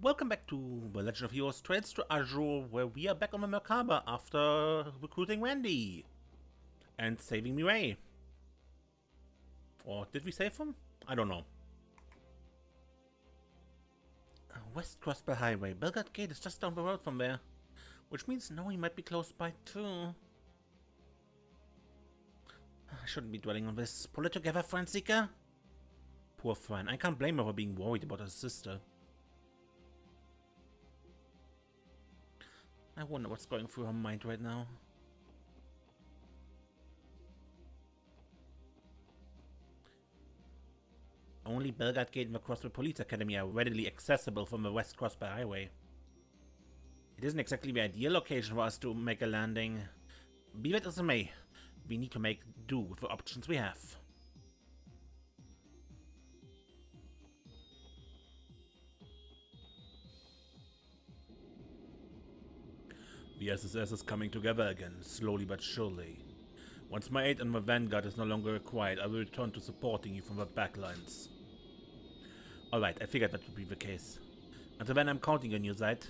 Welcome back to The Legend of Heroes Trails to Azure, where we are back on the Merkaba after recruiting Wendy and saving Mireille. Or did we save him? I don't know. West Crossbell Highway. Belgrade Gate is just down the road from there, which means now he might be close by too. I shouldn't be dwelling on this. Pull it together, friend seeker. Poor Fran. I can't blame her for being worried about her sister. I wonder what's going through her mind right now. Only Belgrade Gate and the Crossbell Police Academy are readily accessible from the West Crossbell Highway. It isn't exactly the ideal location for us to make a landing. Be that as it may, we need to make do with the options we have. The SSS is coming together again, slowly but surely. Once my aid and my vanguard is no longer required, I will return to supporting you from the backlines. Alright, I figured that would be the case. Until then, I'm counting on you, Zyd.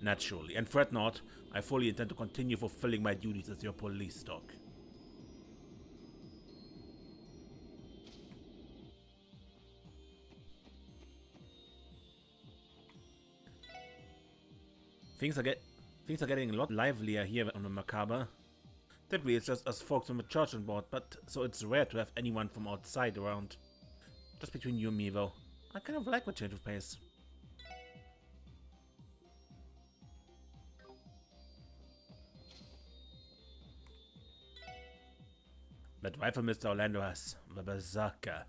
Naturally, and fret not, I fully intend to continue fulfilling my duties as your police dog. Things are getting a lot livelier here on the Merkaba. Typically it's just us folks from the church on board, but so it's rare to have anyone from outside around. Just between you and me though, I kind of like the change of pace. That rifle Mr. Orlando has, the Berserker.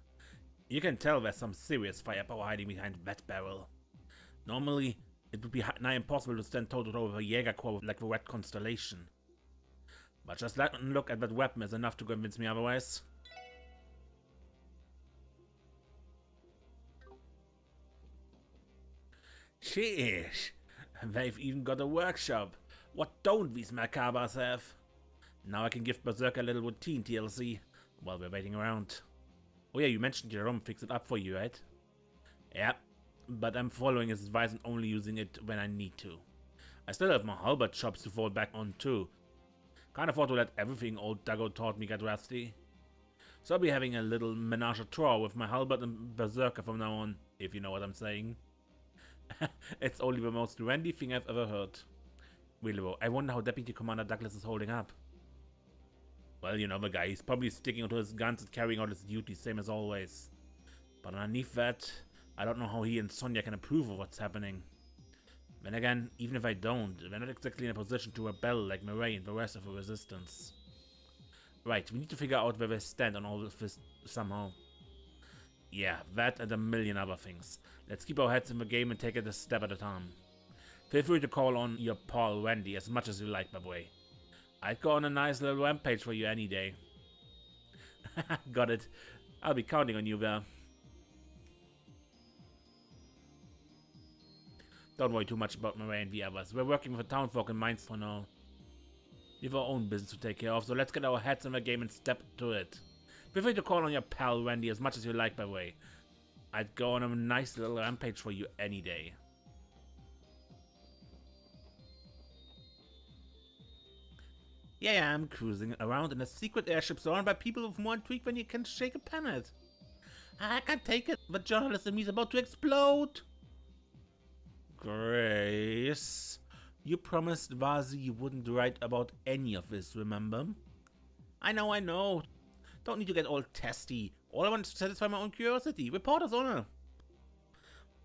You can tell there's some serious firepower hiding behind that barrel. Normally, it would be nigh impossible to stand toe-to-toe with a Jaeger Corps like the Red Constellation. But just one look at that weapon is enough to convince me otherwise. Sheesh! They've even got a workshop. What don't these Merkabas have? Now I can give Berserker a little routine TLC while we're waiting around. Oh yeah, you mentioned your room fix it up for you, right? Yeah. But I'm following his advice and only using it when I need to. I still have my halberd chops to fall back on too. Can't afford to let everything old Duggo taught me get rusty. So I'll be having a little menage a trois with my halberd and Berserker from now on, if you know what I'm saying. It's only the most randy thing I've ever heard. Really though, I wonder how Deputy Commander Douglas is holding up. Well, you know the guy, he's probably sticking to his guns and carrying out his duties, same as always. But underneath that, I don't know how he and Sonya can approve of what's happening. Then again, even if I don't, they're not exactly in a position to rebel like Mireille and the rest of the Resistance. Right, we need to figure out where they stand on all of this somehow. Yeah, that and a million other things. Let's keep our heads in the game and take it a step at a time. Feel free to call on your pal Wendy as much as you like, by the way. I'd go on a nice little rampage for you any day. Got it. I'll be counting on you there. Don't worry too much about Mireille and the others. We're working with the townfolk in Mainz for now. We have our own business to take care of, so let's get our heads in the game and step to it. Feel free to call on your pal Wendy as much as you like, by the way. I'd go on a nice little rampage for you any day. Yeah, I'm cruising around in a secret airship surrounded by people with more intrigue than you can shake a pen at. I can't take it. The journalist in me is about to explode. Grace, you promised Vazi you wouldn't write about any of this, remember? I know. Don't need to get all testy. All I want is to satisfy my own curiosity. Reporter's honor.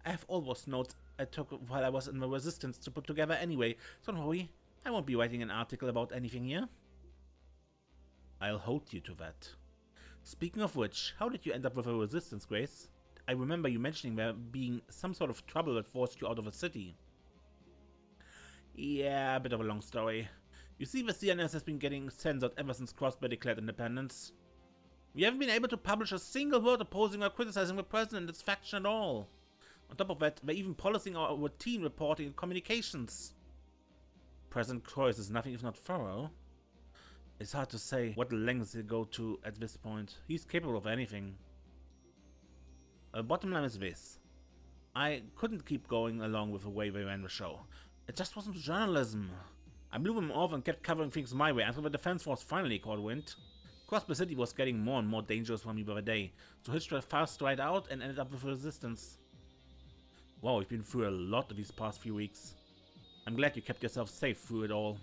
I have all those notes I took while I was in the Resistance to put together anyway. So don't worry, I won't be writing an article about anything here. I'll hold you to that. Speaking of which, how did you end up with a Resistance, Grace? I remember you mentioning there being some sort of trouble that forced you out of the city. Yeah, a bit of a long story. You see, the CNS has been getting censored ever since Crossbell declared independence. We haven't been able to publish a single word opposing or criticizing the president and its faction at all. On top of that, they're even policing our routine reporting and communications. President Croix is nothing if not thorough. It's hard to say what lengths he'll go to at this point. He's capable of anything. Bottom line is this. I couldn't keep going along with the way they ran the show. It just wasn't journalism. I blew them off and kept covering things my way until the defense force finally caught wind. Cross the city was getting more and more dangerous for me by the day, so hitched a fast ride out and ended up with resistance. Wow, we've been through a lot of these past few weeks. I'm glad you kept yourself safe through it all.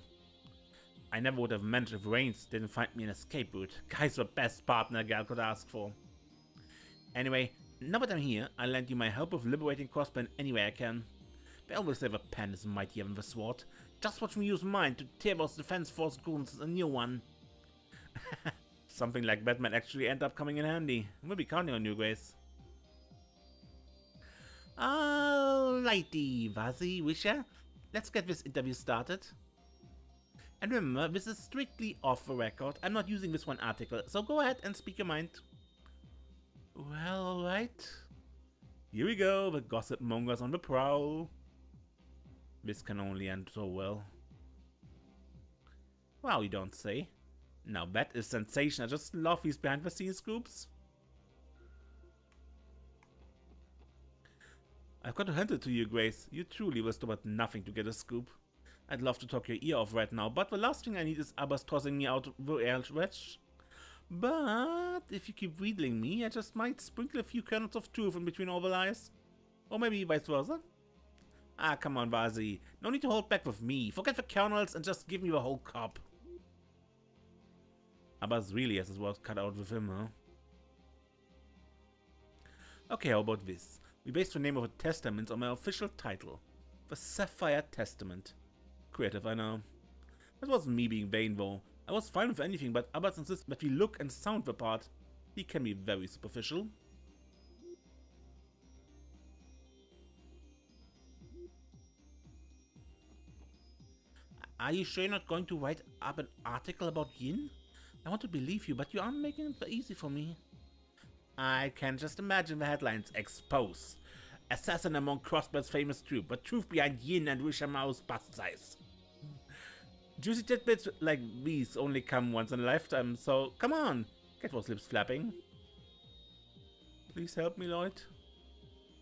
I never would have managed if Reigns didn't find me an escape route. Guy's the best partner a gal could ask for. Anyway, now that I'm here, I'll lend you my help with liberating Crossbow in any way I can. They always say the pen is mightier than the sword. Just watch me use mine to tear those defense force goons a new one. Something like that might actually end up coming in handy. We'll be counting on you, Grace. Alrighty, Vazi, Wisha. Let's get this interview started. And remember, this is strictly off the record. I'm not using this one article, so go ahead and speak your mind. Well, alright. Here we go, the gossip mongers on the prowl. This can only end so well. Wow, you don't say. Now that is sensation. I just love these behind the scenes scoops. I've got to hand it to you, Grace. You truly risked about nothing to get a scoop. I'd love to talk your ear off right now, but the last thing I need is Abbas tossing me out the edge. But if you keep wheedling me, I just might sprinkle a few kernels of truth in between all the lies. Or maybe vice versa. Ah, come on, Vazi. No need to hold back with me. Forget the kernels and just give me the whole cup. Abbas really has his work cut out with him, huh? Okay, how about this? We based the name of a testament on my official title. The Sapphire Testament. Creative, I know. That wasn't me being vain, though. I was fine with anything, but Abbas insists that we look and sound the part. He can be very superficial. Are you sure you're not going to write up an article about Yin? I want to believe you, but you aren't making it so easy for me. I can just imagine the headlines. Expose. Assassin among Crossbow's famous troop, but truth behind Yin and Wishamao's bust size. Juicy tidbits like these only come once in a lifetime, so come on, get those lips flapping. Please help me, Lloyd.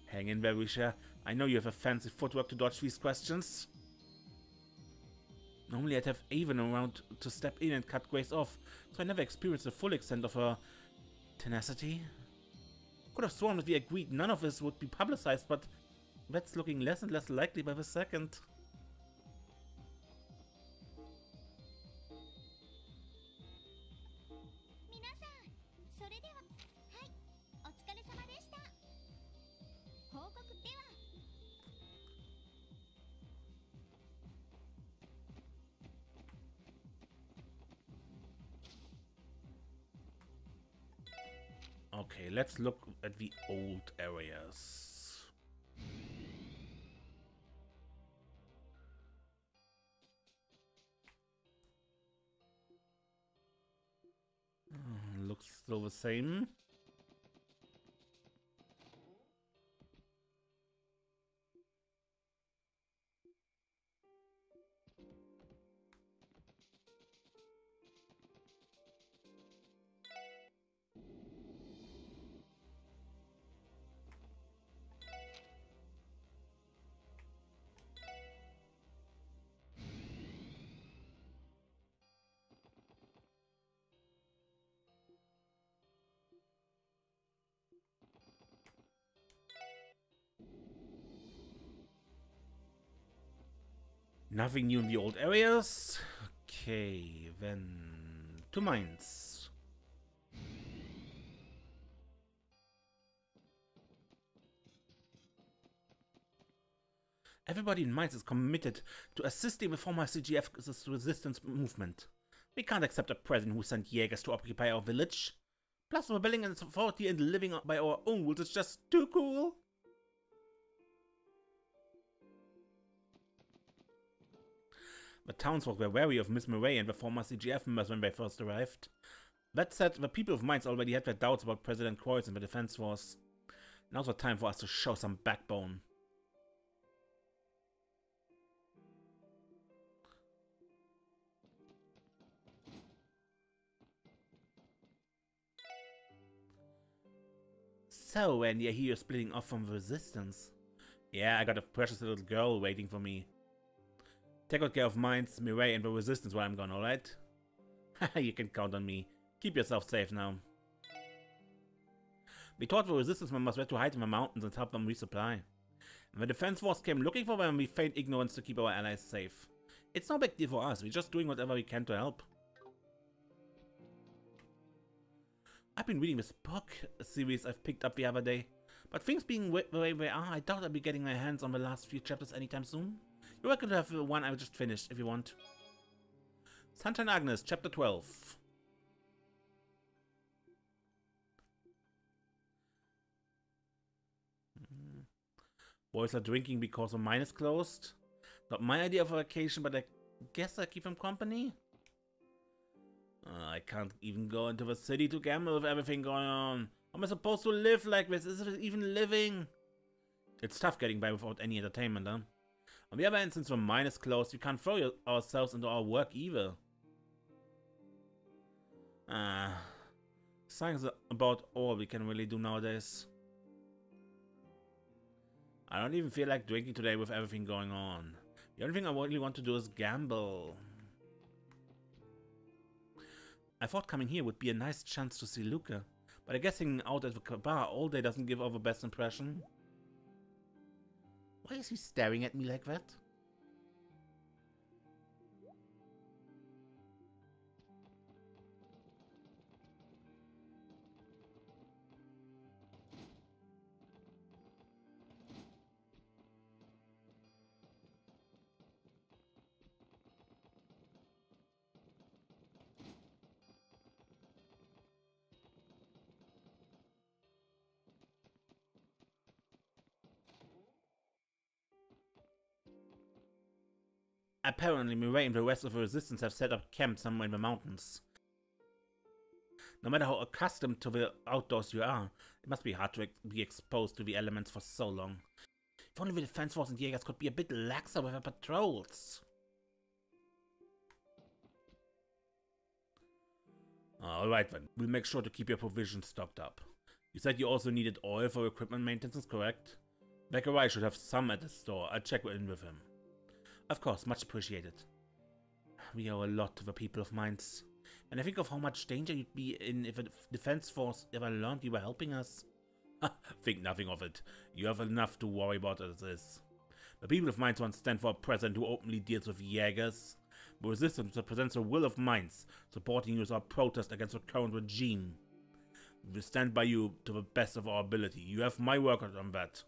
Hang in there, Wisha. I know you have a fancy footwork to dodge these questions. Normally I'd have Avon around to step in and cut Grace off, so I never experienced the full extent of her tenacity. Could have sworn that we agreed none of this would be publicized, but that's looking less and less likely by the second. Okay, let's look at the old areas. Looks still the same. Nothing new in the old areas. Okay, then to Mainz. Everybody in Mainz is committed to assisting the former CGF's resistance movement. We can't accept a president who sent Jaegers to occupy our village. Plus, rebelling against authority and living by our own rules is just too cool. The townsfolk were wary of Miss Murray and the former CGF members when they first arrived. That said, the people of Mainz already had their doubts about President Kreuz and the defense force. Now's the time for us to show some backbone. So, and I hear you're splitting off from the resistance. Yeah, I got a precious little girl waiting for me. Take good care of Mainz, Mireille, and the Resistance while I'm gone, alright? You can count on me. Keep yourself safe now. We taught the Resistance members where to hide in the mountains and help them resupply. And the Defense Force came looking for them, we feigned ignorance to keep our allies safe. It's no big deal for us, we're just doing whatever we can to help. I've been reading this book series I've picked up the other day, but things being the way they are, I doubt I'll be getting my hands on the last few chapters anytime soon. You're welcome to have the one I just finished if you want. Sunshine Agnes, Chapter 12. Boys are drinking because the mine is closed. Not my idea of a vacation, but I guess I keep them company. I can't even go into the city to gamble with everything going on. How am I supposed to live like this? Is it even living? It's tough getting by without any entertainment, huh? On the other hand, since the mine is closed, we can't throw ourselves into our work either. Science is about all we can really do nowadays. I don't even feel like drinking today with everything going on. The only thing I really want to do is gamble. I thought coming here would be a nice chance to see Luca, but I guess hanging out at the bar all day doesn't give off the best impression. Why is he staring at me like that? Apparently, Mireille and the rest of the Resistance have set up camp somewhere in the mountains. No matter how accustomed to the outdoors you are, it must be hard to be exposed to the elements for so long. If only the Defense Force and Jägers could be a bit laxer with their patrols. Alright then, we'll make sure to keep your provisions stocked up. You said you also needed oil for equipment maintenance, correct? Beckerai should have some at the store. I'll check in with him. Of course, much appreciated. We owe a lot to the people of Mainz. And I think of how much danger you'd be in if a defense force ever learned you were helping us. Think nothing of it. You have enough to worry about as this. The people of Mainz won't stand for a president who openly deals with Jägers. The resistance represents the will of Mainz, supporting you as our protest against the current regime. We will stand by you to the best of our ability. You have my word on that.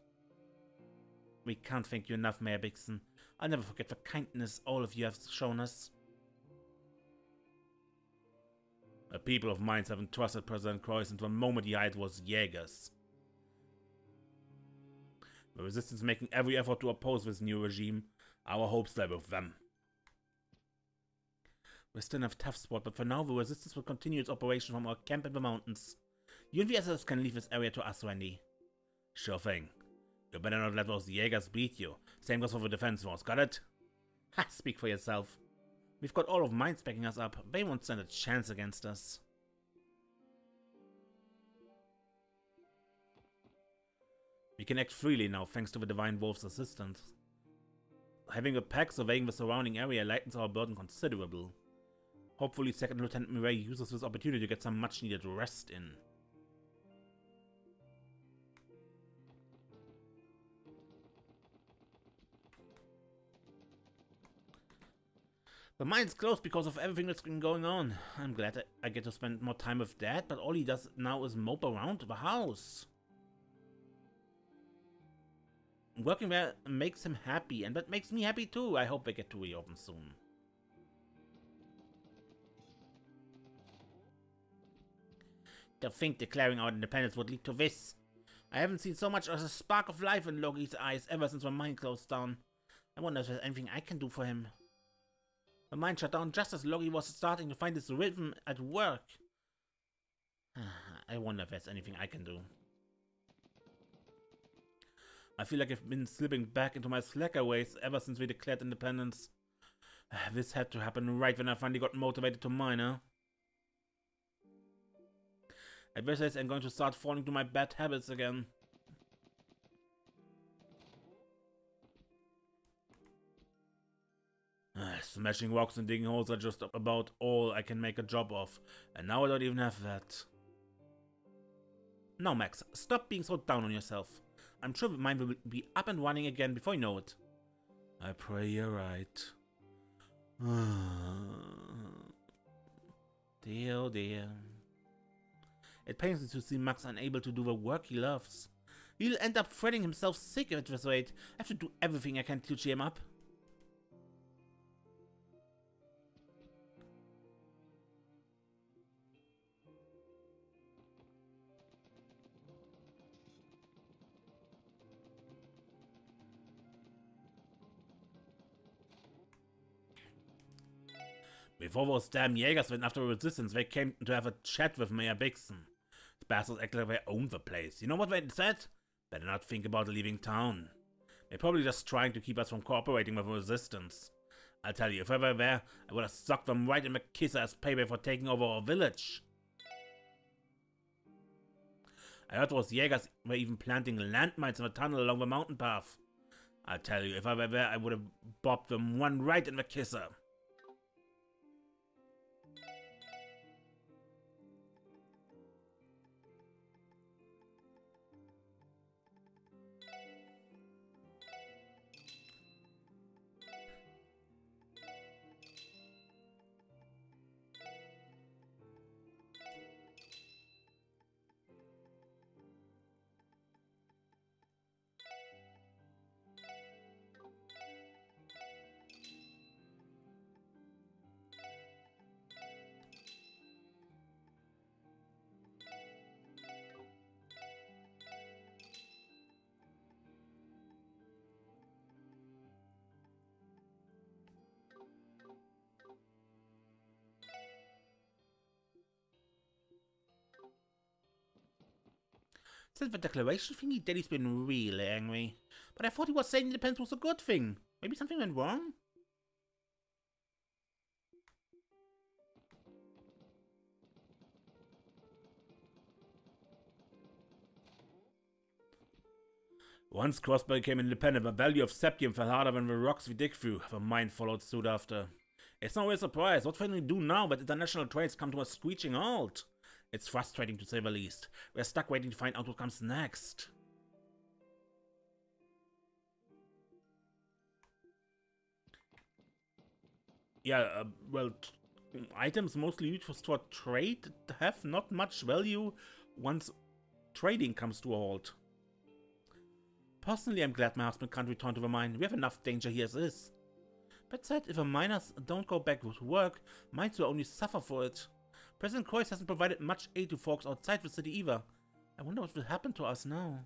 We can't thank you enough, Mayor Bixen. I'll never forget the kindness all of you have shown us. The people of Mainz haven't trusted President Kreuz until the moment he hired was Jägers. The resistance is making every effort to oppose this new regime. Our hopes lie with them. We're still in a tough spot, but for now the resistance will continue its operation from our camp in the mountains. You and the others can leave this area to us, Randy. Sure thing. You better not let those Jägers beat you. Same goes for the defense force, got it? Ha, speak for yourself. We've got all of Mainz backing us up. They won't stand a chance against us. We can act freely now thanks to the Divine Wolf's assistance. Having a pack surveying the surrounding area lightens our burden considerably. Hopefully Second Lieutenant Mireille uses this opportunity to get some much needed rest in. The mine's closed because of everything that's been going on. I'm glad I get to spend more time with Dad, but all he does now is mope around the house. Working there makes him happy, and that makes me happy too. I hope they get to reopen soon. To think declaring our independence would lead to this. I haven't seen so much as a spark of life in Loki's eyes ever since the mine closed down. I wonder if there's anything I can do for him. The mine shut down just as Loki was starting to find his rhythm at work. I wonder if there's anything I can do. I feel like I've been slipping back into my slacker ways ever since we declared independence. This had to happen right when I finally got motivated to mine, huh? At this age, I'm going to start falling to my bad habits again. Smashing rocks and digging holes are just about all I can make a job of, and now I don't even have that. Now Max, stop being so down on yourself. I'm sure mine will be up and running again before you know it. I pray you're right. Dear, oh dear. It pains me to see Max unable to do the work he loves. He'll end up fretting himself sick at this rate. I have to do everything I can to cheer him up. Before those damn Jaegers went after resistance, they came to have a chat with Mayor Bixson. The bastards act like they own the place. You know what they said? Better not think about leaving town. They're probably just trying to keep us from cooperating with the resistance. I'll tell you, if I were there, I would have sucked them right in the kisser as payback for taking over our village. I heard those Jaegers were even planting landmines in a tunnel along the mountain path. I'll tell you, if I were there, I would have bopped them one right in the kisser. Since the declaration thingy, Daddy's been really angry. But I thought he was saying independence was a good thing. Maybe something went wrong? Once Crossbow became independent, the value of septium fell harder than the rocks we dig through. The mine followed suit after. It's no real surprise. What can we do now that international trades come to a screeching halt? It's frustrating to say the least. We're stuck waiting to find out what comes next. Yeah, well, items mostly used for trade have not much value once trading comes to a halt. Personally, I'm glad my husband can't return to the mine. We have enough danger here as is. That said, if the miners don't go back to work, mines will only suffer for it. President Croix hasn't provided much aid to folks outside the city either. I wonder what will happen to us now.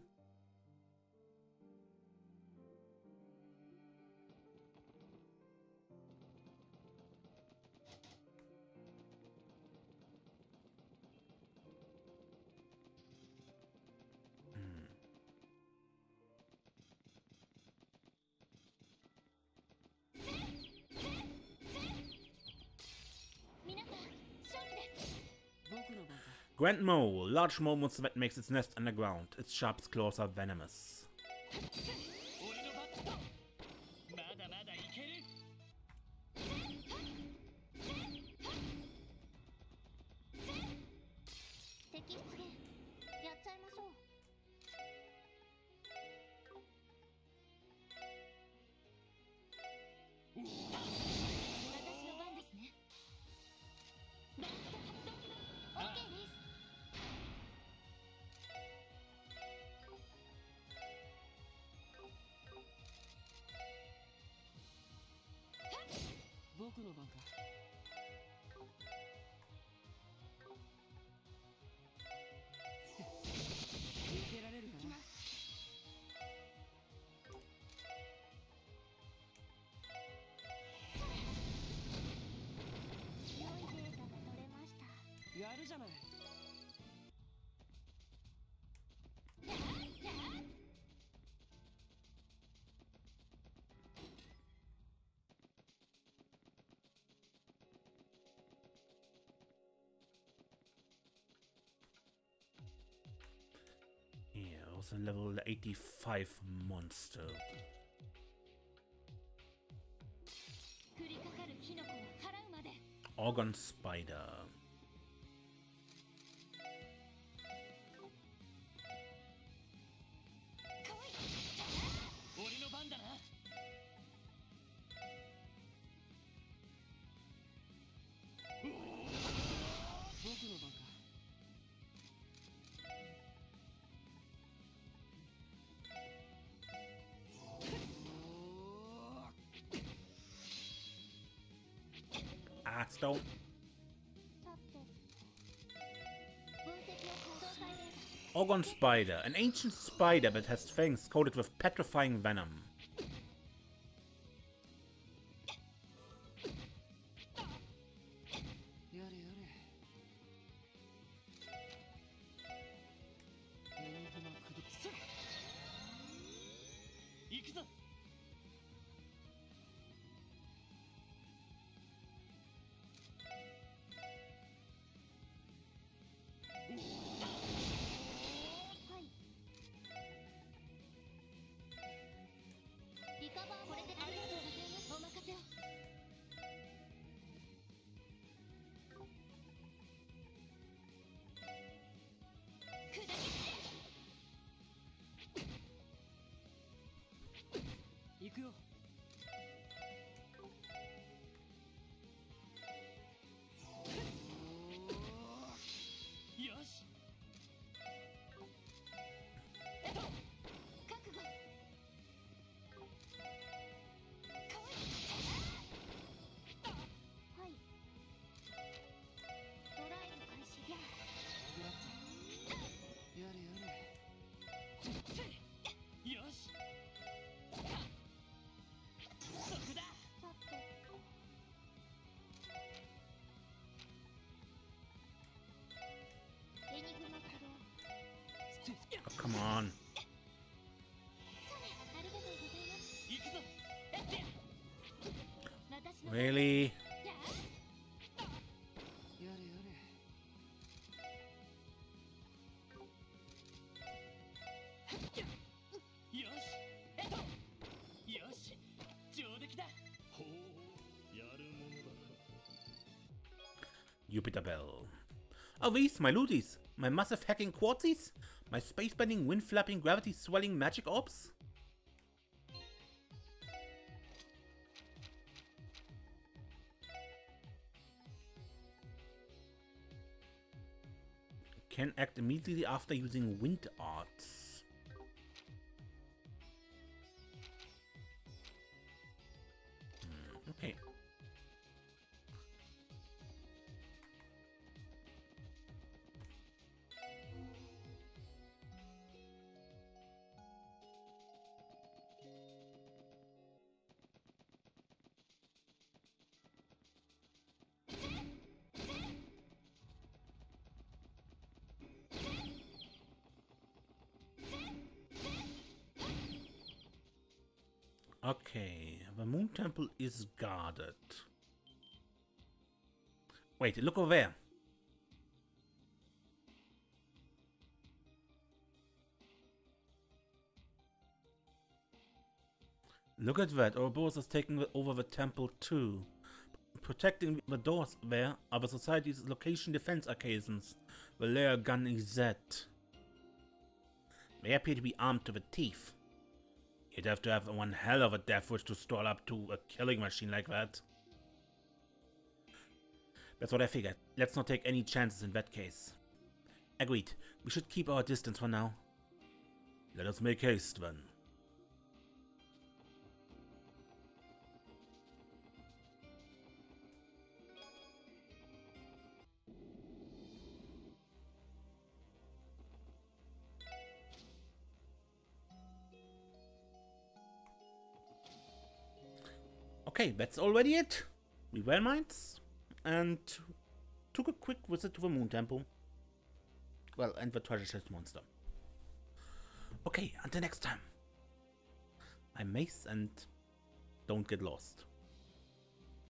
Grand Mole, large mole monster that makes its nest underground. Its sharp claws are venomous. Yeah, also level 85 monster. Organ Spider. Ah, stone. Organ Spider, an ancient spider that has fangs coated with petrifying venom. Oh, come on. Really? Jupiter Bell. Oh, these, my looties. My massive hacking quartzies? My space-bending, wind-flapping, gravity-swelling magic orbs? Can act immediately after using wind arts. Okay. Okay, the moon temple is guarded. Wait, look over there. Look at that, Ouroboros is taking over the temple too. Protecting the doors there are the society's location defense arcanes. The layer gun is that. They appear to be armed to the teeth. You'd have to have one hell of a death wish to stall up to a killing machine like that. That's what I figured. Let's not take any chances in that case. Agreed. We should keep our distance for now. Let us make haste then. Okay, that's already it. We were Mainz and took a quick visit to the Moon Temple. Well, and the treasure chest monster. Okay, until next time. I'm Mace and don't get lost.